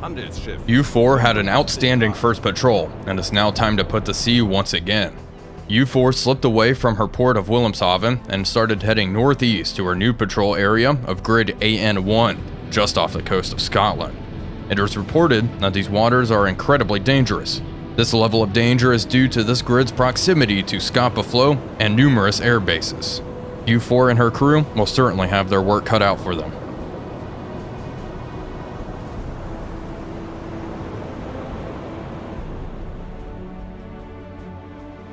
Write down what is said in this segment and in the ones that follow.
U4 had an outstanding first patrol, and it's now time to put to sea once again. U4 slipped away from her port of Wilhelmshaven and started heading northeast to her new patrol area of grid AN1, just off the coast of Scotland. It was reported that these waters are incredibly dangerous. This level of danger is due to this grid's proximity to Scapa Flow and numerous air bases. U4 and her crew will certainly have their work cut out for them.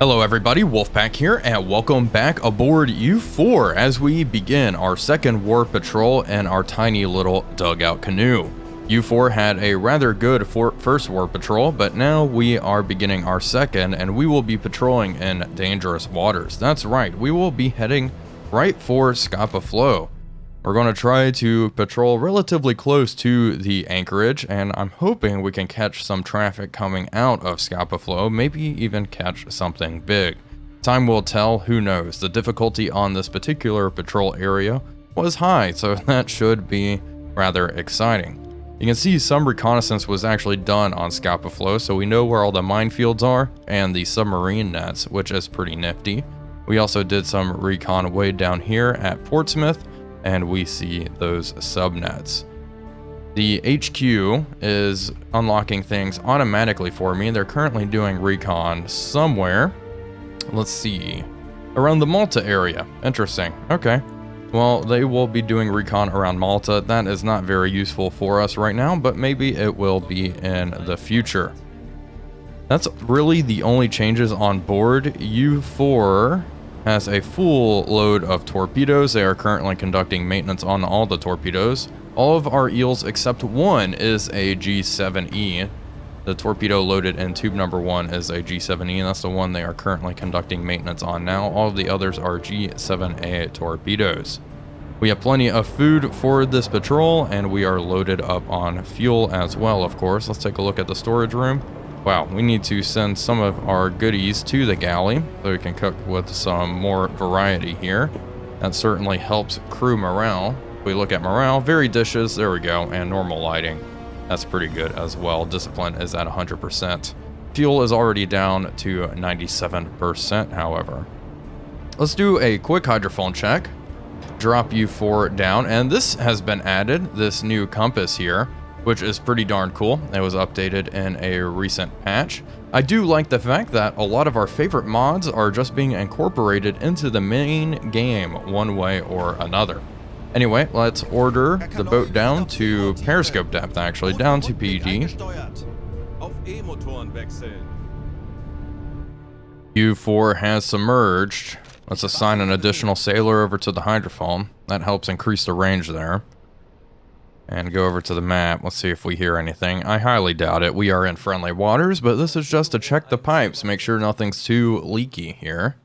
Hello everybody, Wolfpack here, and welcome back aboard U4 as we begin our second war patrol in our tiny little dugout canoe. U4 had a rather good first war patrol, but now we are beginning our second, and we will be patrolling in dangerous waters. That's right, we will be heading right for Scapa Flow. We're going to try to patrol relatively close to the anchorage, and I'm hoping we can catch some traffic coming out of Scapa Flow, maybe even catch something big. Time will tell, who knows. The difficulty on this particular patrol area was high, so that should be rather exciting. You can see some reconnaissance was actually done on Scapa Flow, so we know where all the minefields are and the submarine nets, which is pretty nifty. We also did some recon way down here at Portsmouth, and we see those subnets. The HQ is unlocking things automatically for me. They're currently doing recon somewhere. Let's see. Around the Malta area. Interesting. Okay. Well, they will be doing recon around Malta. That is not very useful for us right now, but maybe it will be in the future. That's really the only changes on board. U4 has a full load of torpedoes. They are currently conducting maintenance on all the torpedoes. All of our eels except one is a G7E. The torpedo loaded in tube number 1 is a G7E, and that's the one they are currently conducting maintenance on now. All of the others are G7A torpedoes. We have plenty of food for this patrol, and we are loaded up on fuel as well, of course. Let's take a look at the storage room. Wow, we need to send some of our goodies to the galley so we can cook with some more variety here. That certainly helps crew morale. If we look at morale, varied dishes, there we go, and normal lighting. That's pretty good as well. Discipline is at 100%. Fuel is already down to 97%, however. Let's do a quick hydrophone check. Drop U4 down, and this has been added, this new compass here, which is pretty darn cool. It was updated in a recent patch. I do like the fact that a lot of our favorite mods are just being incorporated into the main game one way or another. Anyway, let's order the boat down to periscope depth, actually, down to PD. U4 has submerged. Let's assign an additional sailor over to the hydrophone. That helps increase the range there. And go over to the map. Let's see if we hear anything. I highly doubt it. We are in friendly waters, but this is just to check the pipes, make sure nothing's too leaky here,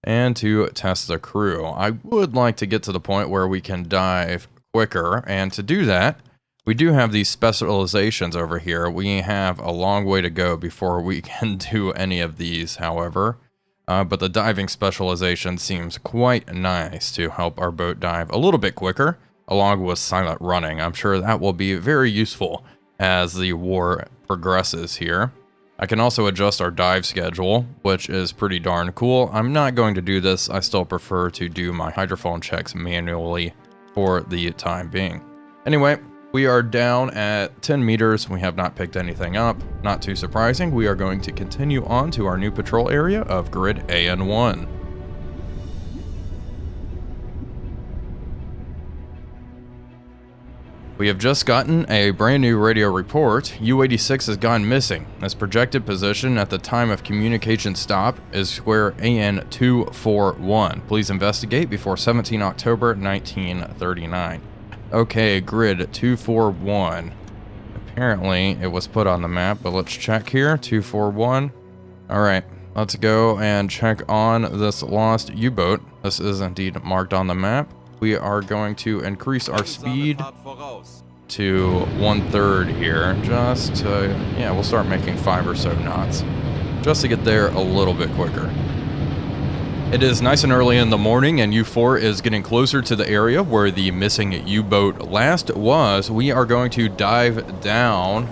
and to test the crew. I would like to get to the point where we can dive quicker, and to do that, we do have these specializations over here. We have a long way to go before we can do any of these, however. But the diving specialization seems quite nice to help our boat dive a little bit quicker, along with silent running. I'm sure that will be very useful as the war progresses here. I can also adjust our dive schedule, which is pretty darn cool. I'm not going to do this. I still prefer to do my hydrophone checks manually for the time being. Anyway, we are down at 10 meters. We have not picked anything up. Not too surprising. We are going to continue on to our new patrol area of grid AN1. We have just gotten a brand new radio report. U-86 has gone missing. Its projected position at the time of communication stop is square AN241. Please investigate before 17 October 1939. Okay, grid 241. Apparently it was put on the map, but let's check here. 241. Alright, let's go and check on this lost U-boat. This is indeed marked on the map. We are going to increase our speed to 1/3 here. Just yeah, we'll start making 5 or so knots just to get there a little bit quicker. It is nice and early in the morning, and U4 is getting closer to the area where the missing U-boat last was. We are going to dive down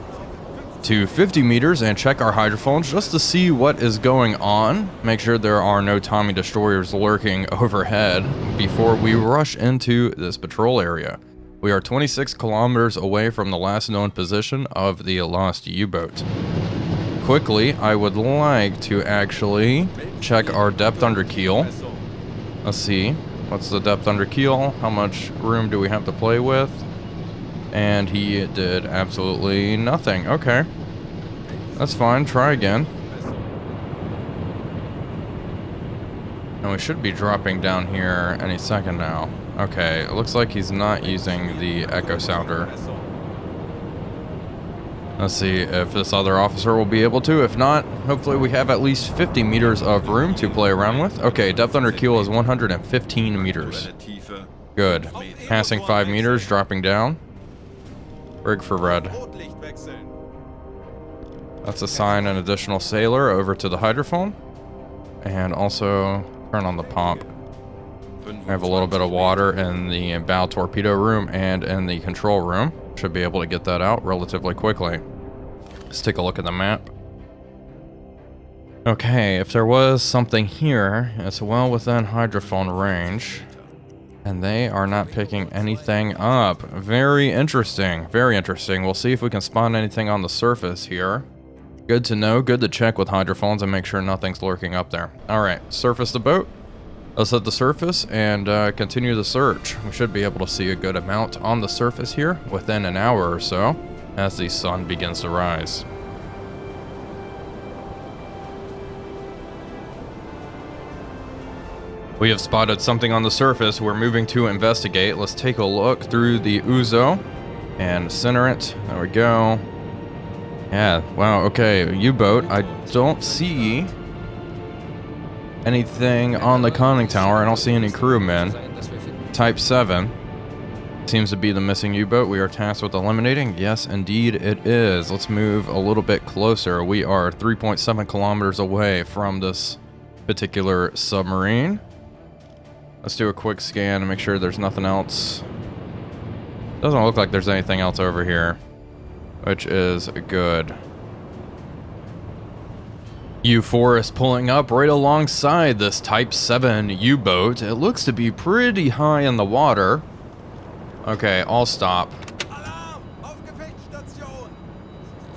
to 50 meters and check our hydrophones just to see what is going on. Make sure there are no Tommy destroyers lurking overhead before we rush into this patrol area. We are 26 kilometers away from the last known position of the lost U-boat. Quickly, I would like to actually check our depth under keel. Let's see, what's the depth under keel? How much room do we have to play with? And he did absolutely nothing. Okay, that's fine. Try again. And we should be dropping down here any second now. Okay, it looks like he's not using the echo sounder. Let's see if this other officer will be able to. If not, hopefully we have at least 50 meters of room to play around with. Okay, depth under keel is 115 meters. Good. Passing 5 meters, dropping down. Rig for red. Let's assign an additional sailor over to the hydrophone. And also turn on the pump. We have a little bit of water in the bow torpedo room and in the control room. Should be able to get that out relatively quickly. Let's take a look at the map. Okay, if there was something here, it's well within hydrophone range. And they are not picking anything up. Very interesting. Very interesting. We'll see if we can spawn anything on the surface here. Good to know. Good to check with hydrophones and make sure nothing's lurking up there. Alright, surface the boat. Let's hit the surface and continue the search. We should be able to see a good amount on the surface here within an hour or so as the sun begins to rise. We have spotted something on the surface. We're moving to investigate. Let's take a look through the ouzo and center it. There we go. Yeah, wow, okay, U-boat. I don't see anything on the conning tower. I don't see any crewmen. Type 7 seems to be the missing U-boat we are tasked with eliminating. Yes, indeed it is. Let's move a little bit closer. We are 3.7 kilometers away from this particular submarine. Let's do a quick scan to make sure there's nothing else. Doesn't look like there's anything else over here, which is good. U4 is pulling up right alongside this Type 7 U-boat. It looks to be pretty high in the water. Okay, I'll stop.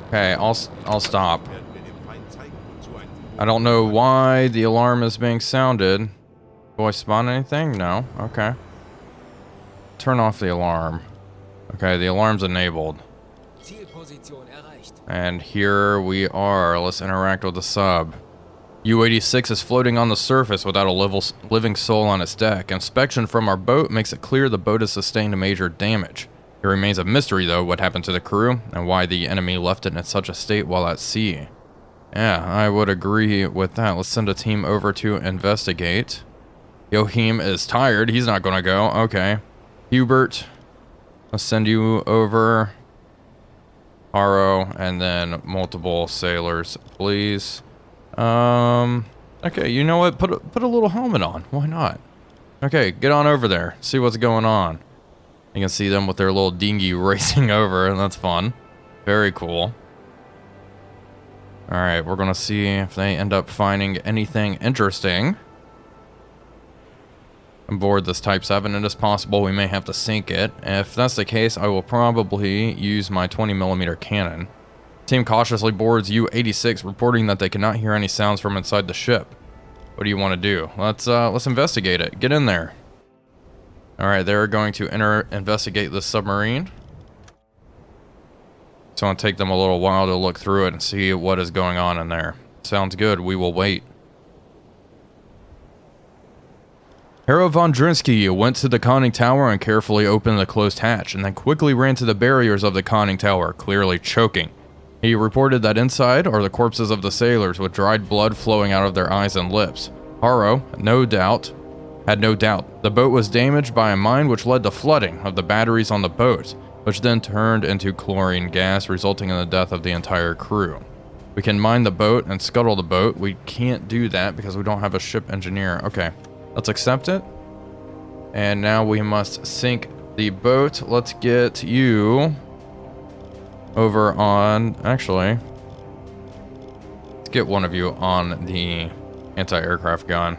Okay, I'll stop. I don't know why the alarm is being sounded. Do I spawn anything? No. Okay. Turn off the alarm. Okay, the alarm's enabled. And here we are. Let's interact with the sub. U-86 is floating on the surface without a living soul on its deck. Inspection from our boat makes it clear the boat has sustained major damage. It remains a mystery, though, what happened to the crew and why the enemy left it in such a state while at sea. Yeah, I would agree with that. Let's send a team over to investigate. Joachim is tired. He's not going to go. Okay. Hubert, let's send you over. Haro, and then multiple sailors, please. Okay, you know what? Put a little helmet on. Why not? Okay, get on over there. See what's going on. You can see them with their little dinghy racing over, and that's fun. Very cool. Alright, we're going to see if they end up finding anything interesting aboard this Type 7. It is possible we may have to sink it. If that's the case, I will probably use my 20mm cannon. Team cautiously boards U-86, reporting that they cannot hear any sounds from inside the ship. What do you want to do? Let's investigate it. Get in there. Alright, they're going to investigate this submarine. It's going to take them a little while to look through it and see what is going on in there. Sounds good. We will wait. Hero von Drinsky went to the conning tower and carefully opened the closed hatch, and then quickly ran to the barriers of the conning tower, clearly choking. He reported that inside are the corpses of the sailors with dried blood flowing out of their eyes and lips. Haro, had no doubt, the boat was damaged by a mine which led to flooding of the batteries on the boat, which then turned into chlorine gas, resulting in the death of the entire crew. We can mine the boat and scuttle the boat. We can't do that because we don't have a ship engineer. Okay, let's accept it. And now we must sink the boat. Let's get you over on... Actually, let's get one of you on the anti-aircraft gun.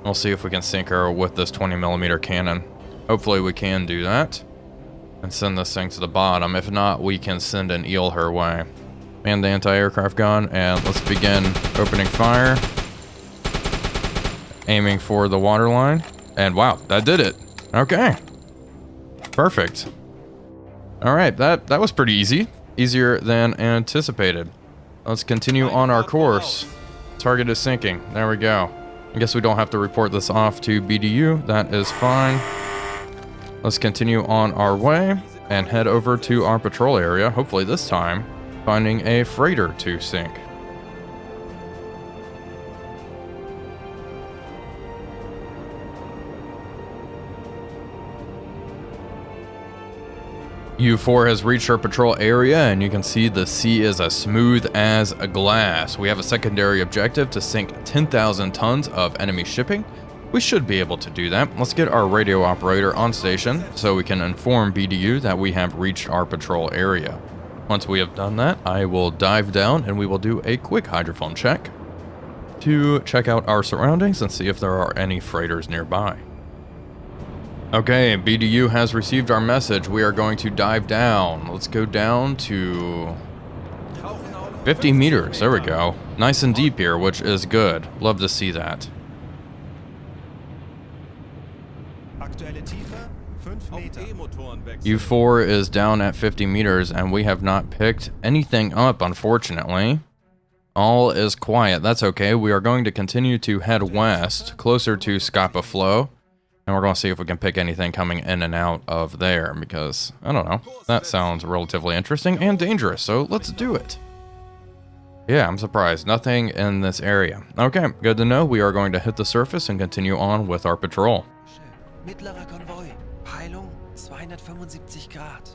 We'll see if we can sink her with this 20mm cannon. Hopefully we can do that and send this thing to the bottom. If not, we can send an eel her way. Man the anti-aircraft gun, and let's begin opening fire. Aiming for the waterline. And wow, that did it. Okay. Perfect. Alright, that was pretty easy. Easier than anticipated. Let's continue on our course. Target is sinking. There we go. I guess we don't have to report this off to BDU. That is fine. Let's continue on our way and head over to our patrol area. Hopefully this time, finding a freighter to sink. U4 has reached our patrol area, and you can see the sea is as smooth as a glass. We have a secondary objective to sink 10,000 tons of enemy shipping. We should be able to do that. Let's get our radio operator on station so we can inform BDU that we have reached our patrol area. Once we have done that, I will dive down and we will do a quick hydrophone check to check out our surroundings and see if there are any freighters nearby. Okay, BDU has received our message. We are going to dive down. Let's go down to 50 meters. There we go. Nice and deep here, which is good. Love to see that. U4 is down at 50 meters, and we have not picked anything up, unfortunately. All is quiet. That's okay. We are going to continue to head west, closer to Scapa Flow, and we're going to see if we can pick anything coming in and out of there, because, I don't know, that sounds relatively interesting and dangerous, so let's do it. Yeah, I'm surprised. Nothing in this area. Okay, good to know. We are going to hit the surface and continue on with our patrol. Mittlerer Convoy, Peilung 275 Grad.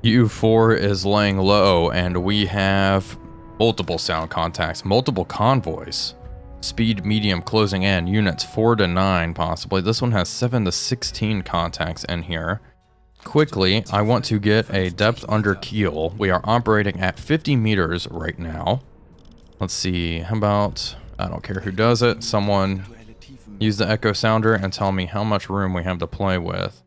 U4 is laying low, and we have multiple sound contacts, multiple convoys. Speed medium closing in, units 4 to 9 possibly. This one has 7 to 16 contacts in here. Quickly, I want to get a depth under keel. We are operating at 50 meters right now. Let's see, how about, I don't care who does it, someone use the echo sounder and tell me how much room we have to play with.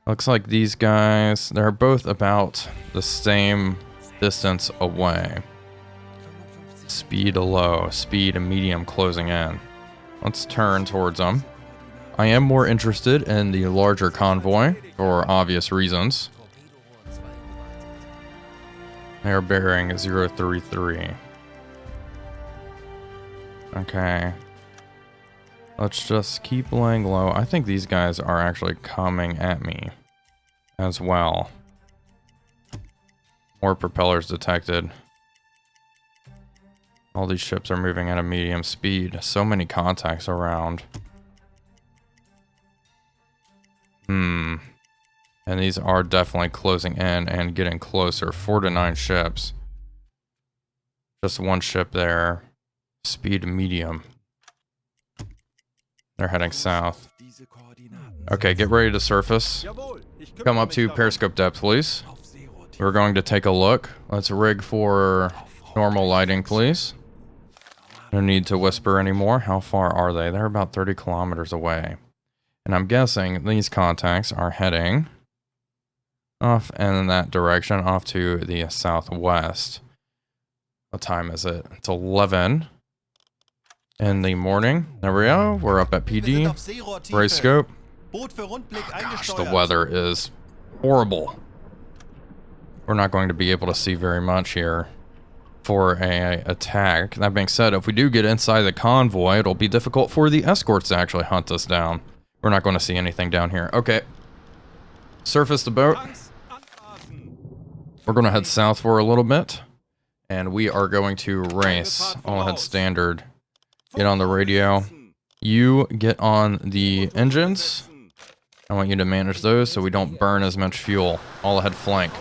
Looks like these guys, they're both about the same distance away. Speed low, speed medium closing in. Let's turn towards them. I am more interested in the larger convoy for obvious reasons. They are bearing 033. Okay. Let's just keep laying low. I think these guys are actually coming at me as well. More propellers detected. All these ships are moving at a medium speed. So many contacts around. And these are definitely closing in and getting closer. 4 to 9 ships. Just one ship there. Speed medium. They're heading south. Okay, get ready to surface. Come up to periscope depth, please. We're going to take a look. Let's rig for normal lighting, please. No need to whisper anymore. How far are they? They're about 30 kilometers away. And I'm guessing these contacts are heading off in that direction, off to the southwest. What time is it? It's 11 in the morning. There we go. We're up at PD. Race scope. Oh, gosh, the weather is horrible. We're not going to be able to see very much here for a attack. That being said, if we do get inside the convoy, it'll be difficult for the escorts to actually hunt us down. We're not going to see anything down here. Okay. Surface the boat. We're going to head south for a little bit. And we are going to race. I'll head standard. Get on the radio. You get on the engines. I want you to manage those so we don't burn as much fuel. All ahead flank.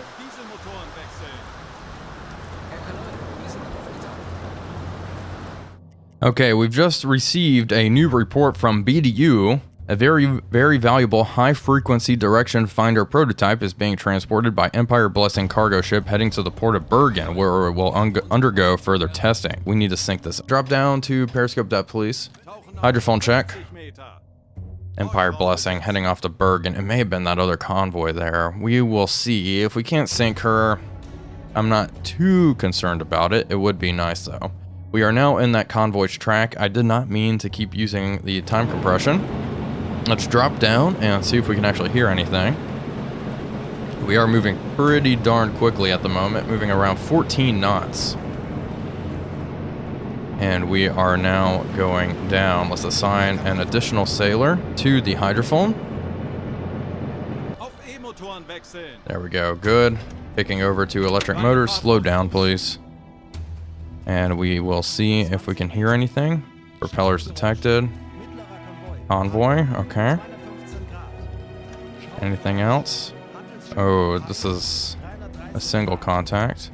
Okay, we've just received a new report from BDU. A very valuable high-frequency direction finder prototype is being transported by Empire Blessing cargo ship heading to the port of Bergen, where it will undergo further testing. We need to sync this. Drop down to periscope depth, please. Hydrophone check. Empire Blessing heading off to Bergen. It may have been that other convoy there. We will see. If we can't sync her, I'm not too concerned about it. It would be nice, though. We are now in that convoy's track. I did not mean to keep using the time compression. Let's drop down and see if we can actually hear anything. We are moving pretty darn quickly at the moment, moving around 14 knots. And we are now going down. Let's assign an additional sailor to the hydrophone. There we go, good. Picking over to electric motors. Slow down, please. And we will see if we can hear anything. Propellers detected. Convoy, okay. Anything else? Oh, this is a single contact.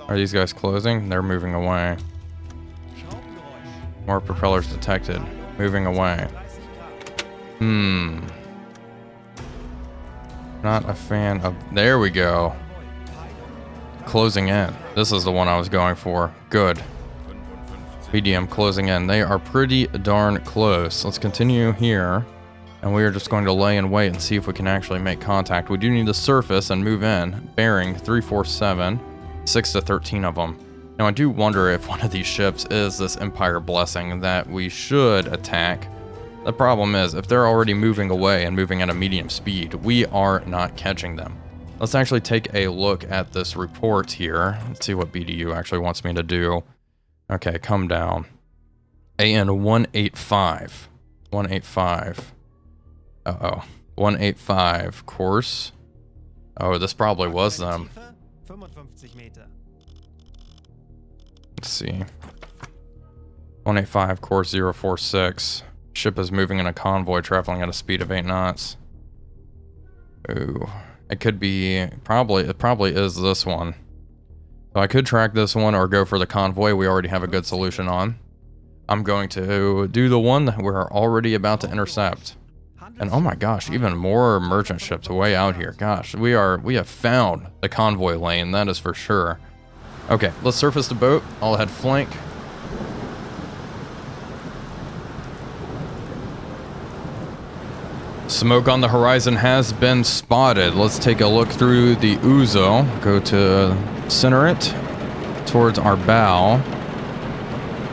Are these guys closing? They're moving away. More propellers detected. Moving away. Not a fan of... There we go. Closing in. This is the one I was going for. Good. BDM closing in. They are pretty darn close. Let's continue here. And we are just going to lay in wait and see if we can actually make contact. We do need to surface and move in. Bearing 347. 6 to 13 of them. Now I do wonder if one of these ships is this Empire Blessing that we should attack. The problem is, if they're already moving away and moving at a medium speed, we are not catching them. Let's actually take a look at this report here. Let's see what BDU actually wants me to do. Okay, come down. AN 185. 185. Uh-oh. 185 course. Oh, this probably was them. Let's see. 185 course 046. Ship is moving in a convoy traveling at a speed of 8 knots. Ooh. It could be, it probably is this one. So I could track this one or go for the convoy we already have a good solution on. I'm going to do the one that we're already about to intercept. And oh my gosh, even more merchant ships way out here. Gosh, we have found the convoy lane, that is for sure. Okay, let's surface the boat. I'll head flank. Smoke on the horizon has been spotted. Let's take a look through the ouzel. Go to center it towards our bow.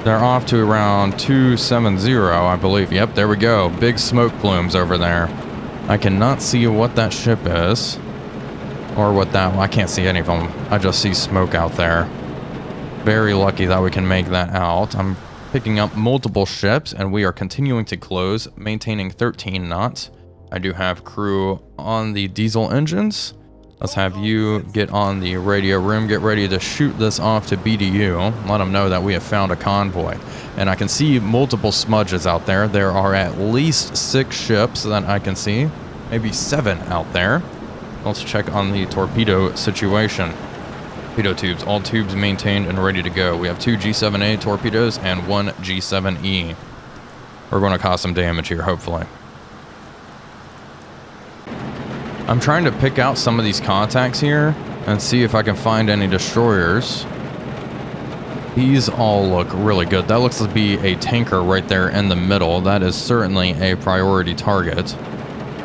They're off to around 270, I believe. Yep, there we go. Big smoke plumes over there. I cannot see what that ship is. Or what that... I can't see any of them. I just see smoke out there. Very lucky that we can make that out. I'm picking up multiple ships, and we are continuing to close, maintaining 13 knots. I do have crew on the diesel engines. Let's have you get on the radio room. Get ready to shoot this off to BDU. Let them know that we have found a convoy. And I can see multiple smudges out there. There are at least 6 ships that I can see. Maybe 7 out there. Let's check on the torpedo situation. Torpedo tubes. All tubes maintained and ready to go. We have 2 G7A torpedoes and 1 G7E. We're going to cause some damage here, hopefully. I'm trying to pick out some of these contacts here and see if I can find any destroyers. These all look really good. That looks to be a tanker right there in the middle. That is certainly a priority target.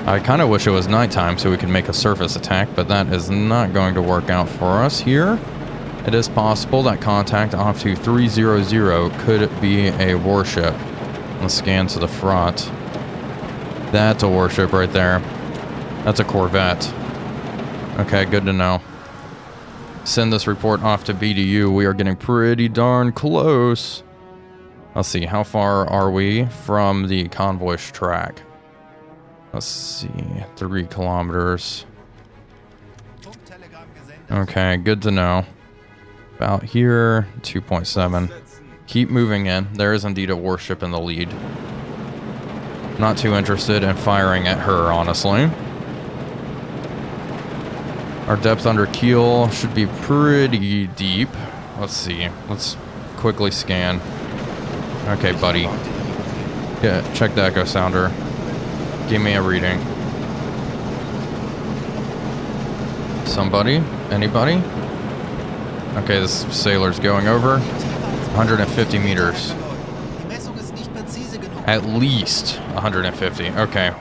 I kind of wish it was nighttime so we could make a surface attack, but that is not going to work out for us here. It is possible that contact off to 300 could be a warship. Let's scan to the front. That's a warship right there. That's a corvette. Okay, good to know. Send this report off to BDU. We are getting pretty darn close. Let's see, how far are we from the convoy's track? Let's see, 3 kilometers. Okay, good to know. About here, 2.7. Keep moving in. There is indeed a warship in the lead. Not too interested in firing at her, honestly. Our depth under keel should be pretty deep. let's see. Let's quickly scan. Okay, buddy. Yeah, check the echo sounder. Give me a reading. Somebody? Anybody? Okay, this sailor's going over. 150 meters. At least 150. Okay.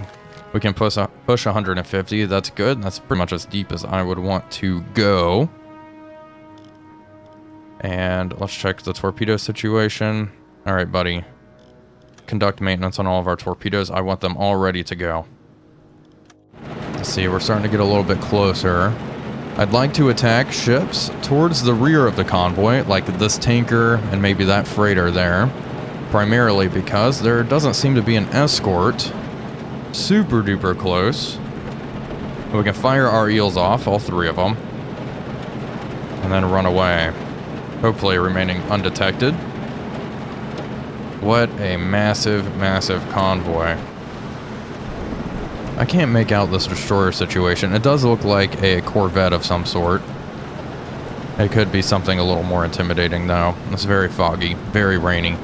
We can push 150. That's good. That's pretty much as deep as I would want to go. And let's check the torpedo situation. All right, buddy. Conduct maintenance on all of our torpedoes. I want them all ready to go. Let's see, we're starting to get a little bit closer. I'd like to attack ships towards the rear of the convoy, like this tanker and maybe that freighter there. Primarily because there doesn't seem to be an escort super duper close. We can fire our eels off, all three of them, and then run away, hopefully remaining undetected. What a massive, massive convoy. I can't make out this destroyer situation. It does look like a corvette of some sort. It could be something a little more intimidating though. It's very foggy, very rainy.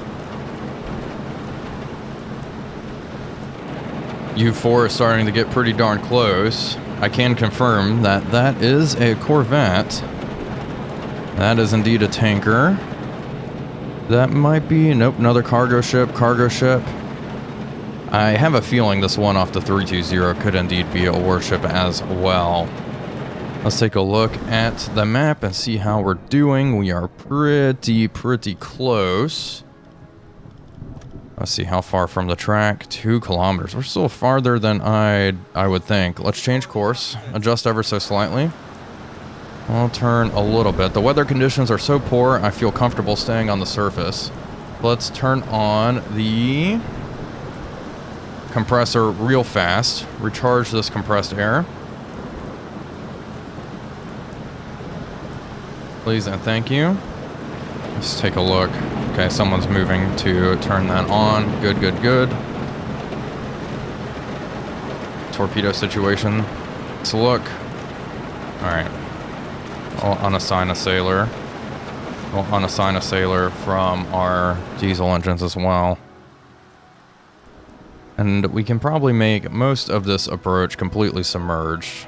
U4 is starting to get pretty darn close. I can confirm that that is a corvette. That is indeed a tanker. That might be, nope, another cargo ship, I have a feeling this one off the 320 could indeed be a warship as well. Let's take a look at the map and see how we're doing. We are pretty close. Let's see how far from the track. 2 kilometers. We're still farther than I would think. Let's change course. Adjust ever so slightly. I'll turn a little bit. The weather conditions are so poor, I feel comfortable staying on the surface. Let's turn on the compressor real fast. Recharge this compressed air. Please and thank you. Let's take a look. Okay, someone's moving to turn that on. Good. Torpedo situation. Let's look. Alright. I'll unassign a sailor. We'll unassign a sailor from our diesel engines as well. And we can probably make most of this approach completely submerged.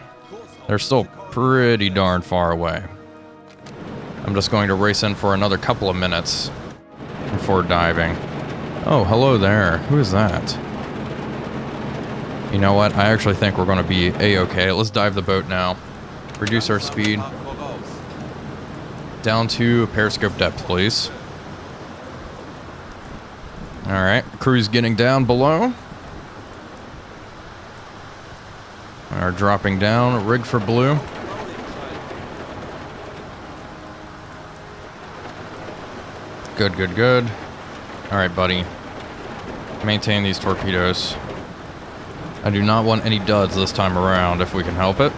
They're still pretty darn far away. I'm just going to race in for another couple of minutes before diving. Oh, hello there. Who is that? You know what? I actually think we're going to be a-okay. Let's dive the boat now. Reduce our speed. Down to periscope depth, please. Alright, crew's getting down below. We are dropping down. Rig for blue. Good. Alright, buddy. Maintain these torpedoes. I do not want any duds this time around, if we can help it.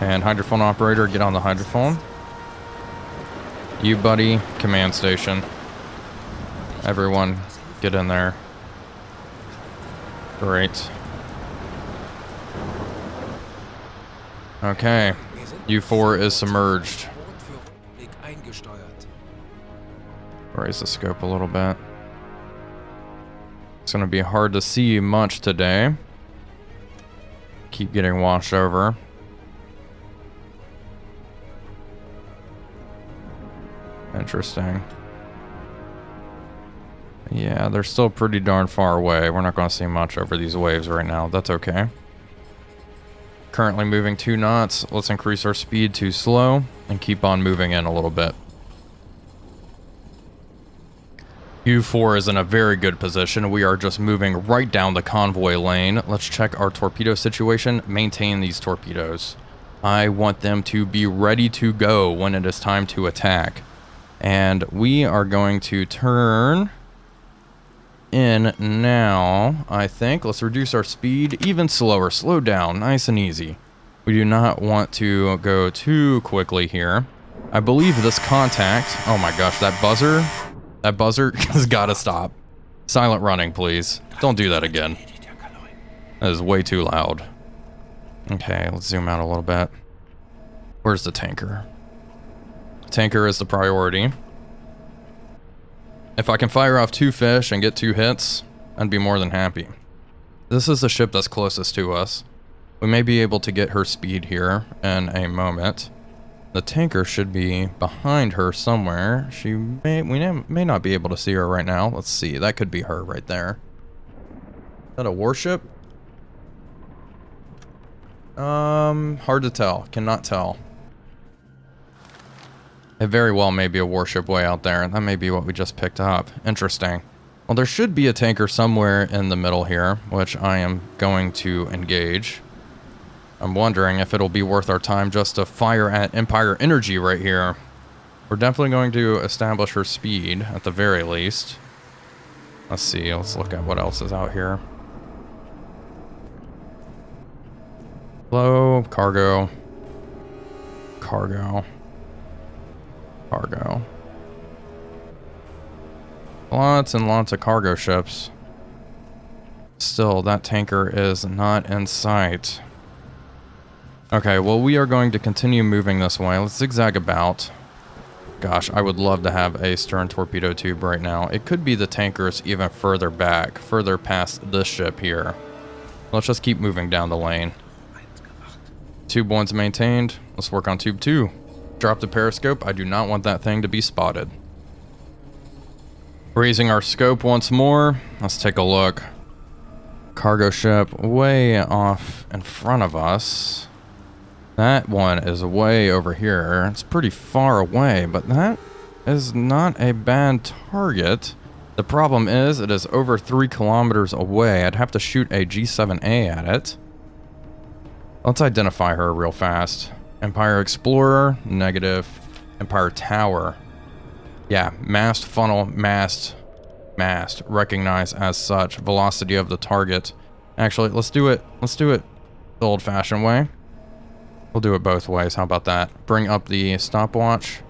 And hydrophone operator, get on the hydrophone. You, buddy, command station. Everyone, get in there. Great. Okay. U4 is submerged. Raise the scope a little bit. It's going to be hard to see much today. Keep getting washed over. Interesting. Yeah, they're still pretty darn far away. We're not going to see much over these waves right now. That's okay. Currently moving 2 knots. Let's increase our speed to slow and keep on moving in a little bit. U4 is in a very good position. We are just moving right down the convoy lane. Let's check our torpedo situation. Maintain these torpedoes. I want them to be ready to go when it is time to attack. And we are going to turn in now, I think. Let's reduce our speed even slower. Slow down, nice and easy. We do not want to go too quickly here. I believe this contact... Oh my gosh, that buzzer has got to stop. Silent running, please. Don't do that again. That is way too loud. Okay, let's zoom out a little bit. Where's the tanker? Tanker is the priority. If I can fire off 2 fish and get 2 hits, I'd be more than happy. This is the ship that's closest to us. We may be able to get her speed here in a moment. The tanker should be behind her somewhere. We may not be able to see her right now. Let's see, that could be her right there. Is that a warship? Hard to tell. Cannot tell. It very well may be a warship way out there. That may be what we just picked up. Interesting. Well, there should be a tanker somewhere in the middle here, which I am going to engage. I'm wondering if it'll be worth our time just to fire at Empire Energy right here. We're definitely going to establish her speed, at the very least. Let's see, let's look at what else is out here. Hello, cargo. Cargo. Cargo. Lots and lots of cargo ships. Still, that tanker is not in sight. Okay, well, we are going to continue moving this way. Let's zigzag about. Gosh, I would love to have a stern torpedo tube right now. It could be the tankers even further back, further past this ship here. Let's just keep moving down the lane. Tube 1's maintained. Let's work on tube 2. Drop the periscope. I do not want that thing to be spotted. Raising our scope once more. Let's take a look. Cargo ship way off in front of us. That one is way over here. It's pretty far away, but that is not a bad target. The problem is it is over 3 kilometers away. I'd have to shoot a G7A at it. Let's identify her real fast. Empire Explorer, negative. Empire Tower. Yeah, mast, funnel, mast, mast. Recognize as such. Velocity of the target. Actually, let's do it. Let's do it the old-fashioned way. We'll do it both ways. How about that? Bring up the stopwatch.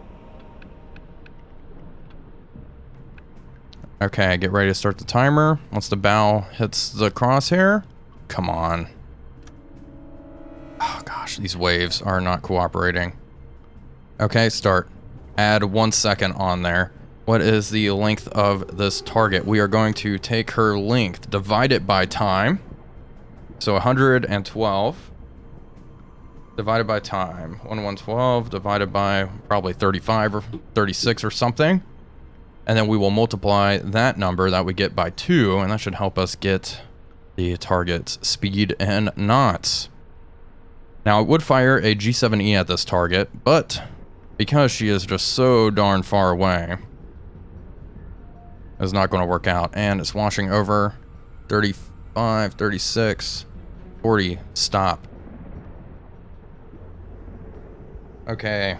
Okay, get ready to start the timer. Once the bow hits the crosshair. Come on. Oh gosh, these waves are not cooperating. Okay, start. Add 1 second on there. What is the length of this target? We are going to take her length, divide it by time. So 112 divided by time. 112 divided by probably 35 or 36 or something. And then we will multiply that number that we get by 2, and that should help us get the target's speed in knots. Now, I would fire a G7E at this target, but because she is just so darn far away, it's not going to work out. And it's washing over. 35, 36, 40, stop. Okay.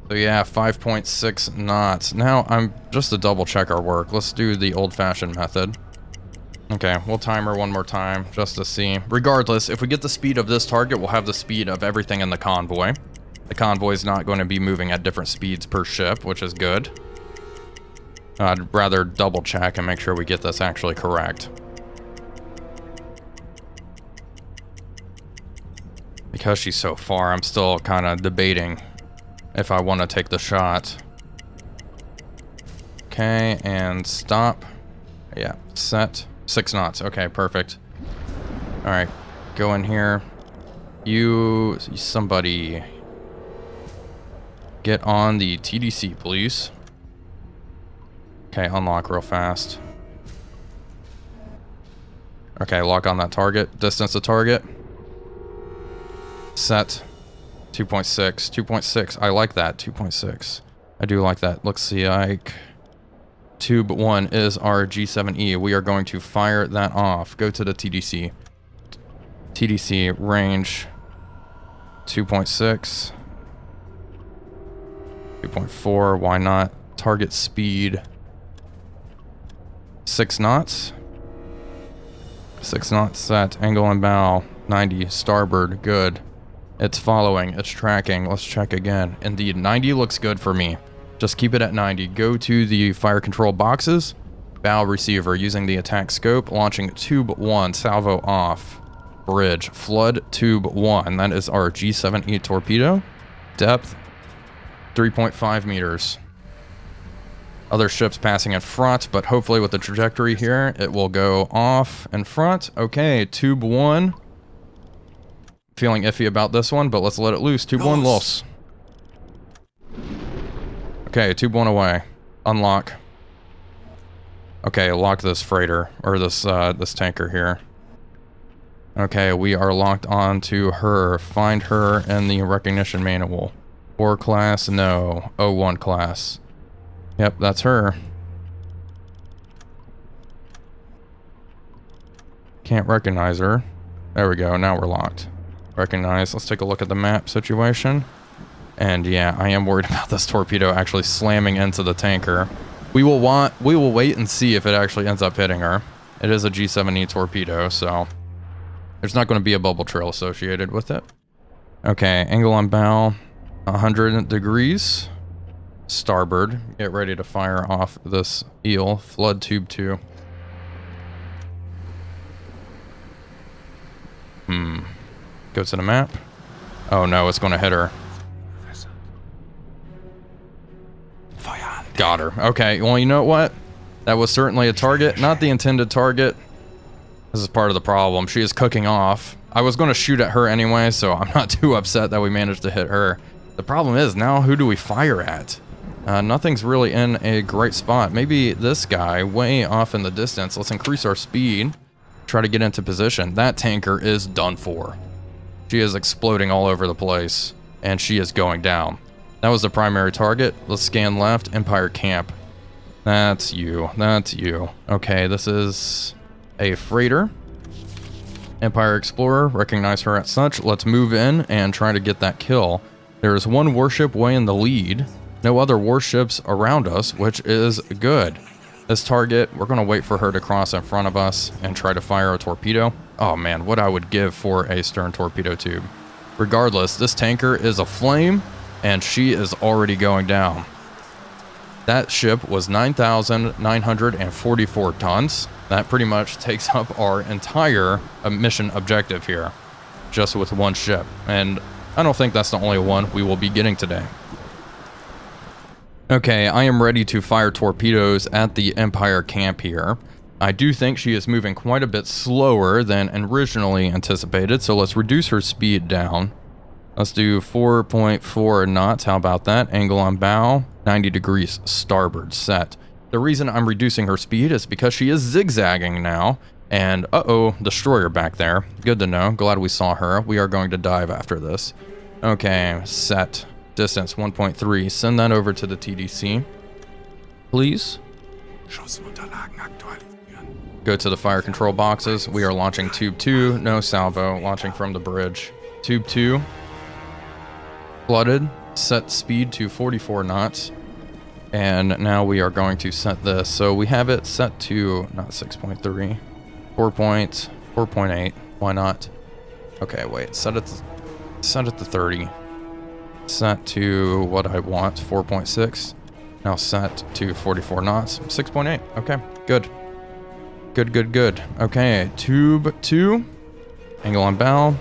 So yeah, 5.6 knots. Now, I'm just to double check our work. Let's do the old-fashioned method. Okay, we'll time her one more time just to see. Regardless, if we get the speed of this target, we'll have the speed of everything in the convoy. The convoy is not going to be moving at different speeds per ship, which is good. I'd rather double check and make sure we get this actually correct. Because she's so far, I'm still kind of debating if I want to take the shot. Okay, and stop. Yeah, set. 6 knots. Okay, perfect. Alright, go in here. Somebody get on the TDC, please. Okay, unlock real fast. Okay, lock on that target. Distance to target. Set. 2.6. 2.6. I like that. 2.6. I do like that. Looks like Tube 1 is our G7E. We are going to fire that off. Go to the TDC. TDC range 2.6. 2.4. Why not? Target speed 6 knots. 6 knots set. Angle and bow 90. Starboard. Good. It's following. It's tracking. Let's check again. Indeed, 90 looks good for me. Just keep it at 90. Go to the fire control boxes. Bow receiver using the attack scope. Launching tube 1. Salvo off. Bridge. Flood tube 1. That is our G7E torpedo. Depth 3.5 meters. Other ships passing in front, but hopefully with the trajectory here, it will go off in front. Okay, tube 1. Feeling iffy about this one, but let's let it loose. Tube 1 loose. Okay, tube 1 away. Unlock. Okay, lock this freighter, or this tanker here. Okay, we are locked on to her. Find her in the recognition manual. 4 class, no. 01 class. Yep, that's her. Can't recognize her. There we go, now we're locked. Recognize. Let's take a look at the map situation. And yeah, I am worried about this torpedo actually slamming into the tanker. We will wait and see if it actually ends up hitting her. It is a G7E torpedo, so there's not going to be a bubble trail associated with it. Okay, angle on bow, 100 degrees. Starboard. Get ready to fire off this eel. Flood tube 2. Go to the map. Oh no, it's going to hit her. Got her. Okay, well, you know what? That was certainly a target, not the intended target. This is part of the problem. She is cooking off. I was going to shoot at her anyway, so I'm not too upset that we managed to hit her. The problem is, now who do we fire at? Nothing's really in a great spot. Maybe this guy way off in the distance. Let's increase our speed. Try to get into position. That tanker is done for. She is exploding all over the place, and she is going down. That was the primary target. Let's scan left. Empire camp. That's you. That's you. Okay, this is a freighter. Empire Explorer. Recognize her as such. Let's move in and try to get that kill. There is one warship way in the lead. No other warships around us, which is good. This target, we're going to wait for her to cross in front of us and try to fire a torpedo. Oh man, what I would give for a stern torpedo tube. Regardless, this tanker is aflame, and she is already going down. That ship was 9,944 tons. That pretty much takes up our entire mission objective here, just with one ship. And I don't think that's the only one we will be getting today. Okay, I am ready to fire torpedoes at the Empire camp here. I do think she is moving quite a bit slower than originally anticipated, so let's reduce her speed down. Let's do 4.4 knots, how about that? Angle on bow, 90 degrees starboard set. The reason I'm reducing her speed is because she is zigzagging now, and uh-oh, destroyer back there. Good to know, glad we saw her. We are going to dive after this. Okay, set. Distance 1.3. Send that over to the TDC, please. Go to the fire control boxes. We are launching tube 2. No salvo. Launching from the bridge. Tube 2. Flooded. Set speed to 44 knots. And now we are going to set this. So we have it set to not 6.3. 4.8. Why not? Okay, wait. Set it to 30. Set to what I want, 4.6. Now set to 44 knots, 6.8. Okay, good. Good. Okay, tube 2. Angle on bow,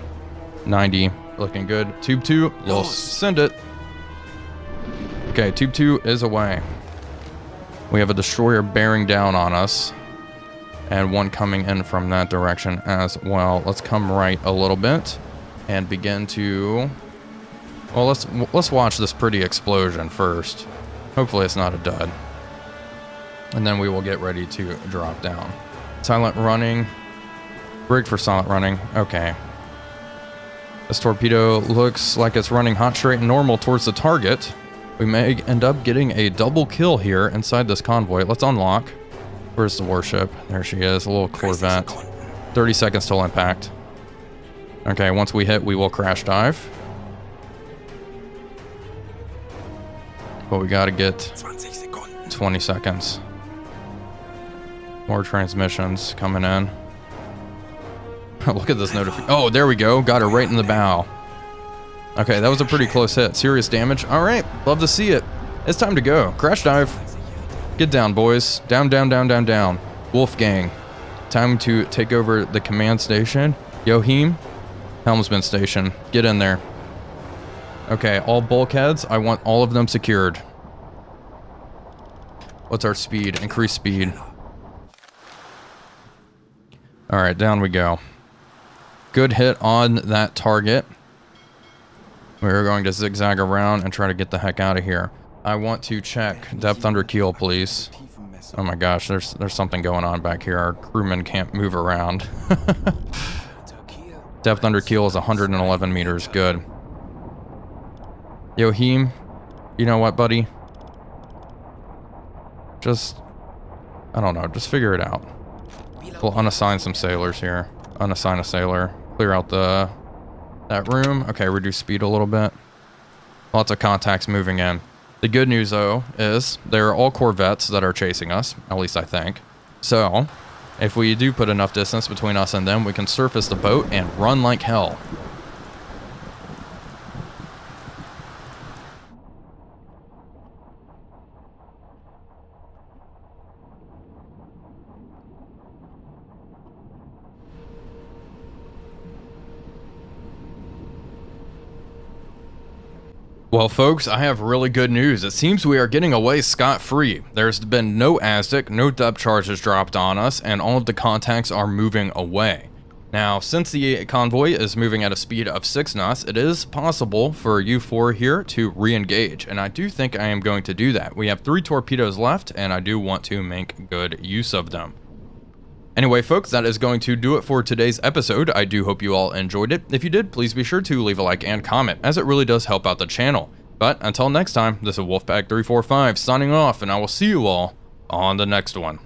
90. Looking good. Tube 2, los. Send it. Okay, tube 2 is away. We have a destroyer bearing down on us, and one coming in from that direction as well. Let's come right a little bit and begin to... Well, let's watch this pretty explosion first. Hopefully it's not a dud. And then we will get ready to drop down. Silent running. Rig for silent running. Okay. This torpedo looks like it's running hot, straight, and normal towards the target. We may end up getting a double kill here inside this convoy. Let's unlock. Where's the warship? There she is, a little Corvette. 30 seconds till impact. Okay, once we hit, we will crash dive. But we gotta get 20 seconds. More transmissions coming in. Look at this notification. Oh, there we go. Got her right in the bow. Okay, that was a pretty close hit. Serious damage. All right, love to see it. It's time to go. Crash dive. Get down, boys. Down. Wolfgang. Time to take over the command station. Yohim, helmsman station. Get in there. Okay, all bulkheads, I want all of them secured. What's our speed? Increase speed. Alright, down we go. Good hit on that target. We're going to zigzag around and try to get the heck out of here. I want to check depth under keel, please. Oh my gosh, there's something going on back here. Our crewmen can't move around. Depth under keel is 111 meters. Good. Yo, Heem, you know what, buddy? Just, I don't know, just figure it out. We'll unassign some sailors here. Unassign a sailor. Clear out that room. Okay, reduce speed a little bit. Lots of contacts moving in. The good news, though, is there are all corvettes that are chasing us, at least I think. So, if we do put enough distance between us and them, we can surface the boat and run like hell. Well, folks, I have really good news. It seems we are getting away scot-free. There's been no ASDIC, no depth charges dropped on us, and all of the contacts are moving away. Now, since the convoy is moving at a speed of 6 knots, it is possible for U4 here to re-engage, and I do think I am going to do that. We have 3 torpedoes left, and I do want to make good use of them. Anyway, folks, that is going to do it for today's episode. I do hope you all enjoyed it. If you did, please be sure to leave a like and comment, as it really does help out the channel. But until next time, this is Wolfpack345 signing off, and I will see you all on the next one.